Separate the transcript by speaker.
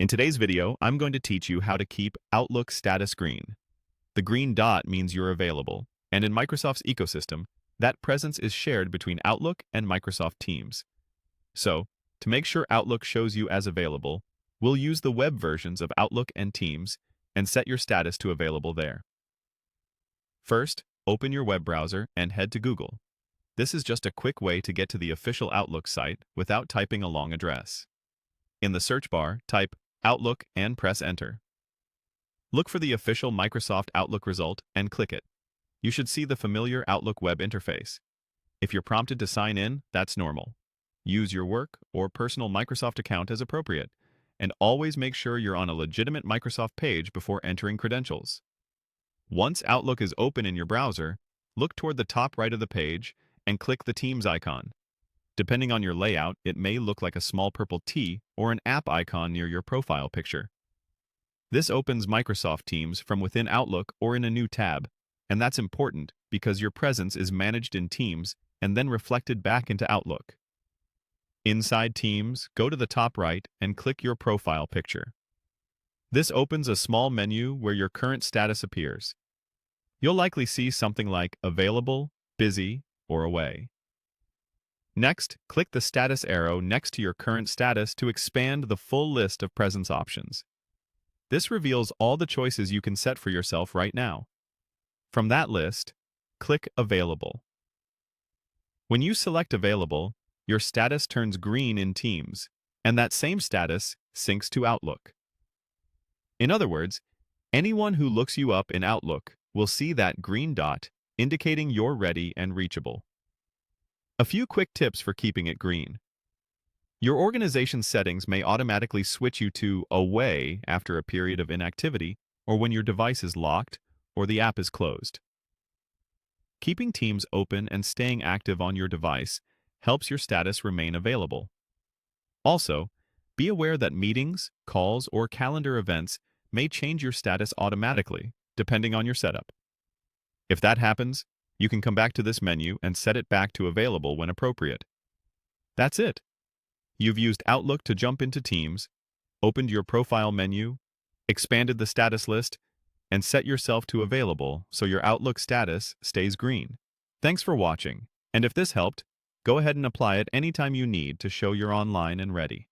Speaker 1: In today's video, I'm going to teach you how to keep Outlook status green. The green dot means you're available, and in Microsoft's ecosystem, that presence is shared between Outlook and Microsoft Teams. So, to make sure Outlook shows you as available, we'll use the web versions of Outlook and Teams and set your status to available there. First, open your web browser and head to Google. This is just a quick way to get to the official Outlook site without typing a long address. In the search bar, type Outlook and press Enter. Look for the official Microsoft Outlook result and click it. You should see the familiar Outlook web interface. If you're prompted to sign in, that's normal. Use your work or personal Microsoft account as appropriate, and always make sure you're on a legitimate Microsoft page before entering credentials. Once Outlook is open in your browser, look toward the top right of the page and click the Teams icon. Depending on your layout, it may look like a small purple T or an app icon near your profile picture. This opens Microsoft Teams from within Outlook or in a new tab, and that's important because your presence is managed in Teams and then reflected back into Outlook. Inside Teams, go to the top right and click your profile picture. This opens a small menu where your current status appears. You'll likely see something like Available, Busy, or Away. Next, click the status arrow next to your current status to expand the full list of presence options. This reveals all the choices you can set for yourself right now. From that list, click Available. When you select Available, your status turns green in Teams, and that same status syncs to Outlook. In other words, anyone who looks you up in Outlook will see that green dot indicating you're ready and reachable. A few quick tips for keeping it green. Your organization settings may automatically switch you to Away after a period of inactivity or when your device is locked or the app is closed. Keeping Teams open and staying active on your device helps your status remain available. Also, be aware that meetings, calls, or calendar events may change your status automatically, depending on your setup. If that happens, you can come back to this menu and set it back to available when appropriate. That's it. You've used Outlook to jump into Teams, opened your profile menu, expanded the status list, and set yourself to available so your Outlook status stays green. Thanks for watching, and if this helped, go ahead and apply it anytime you need to show you're online and ready.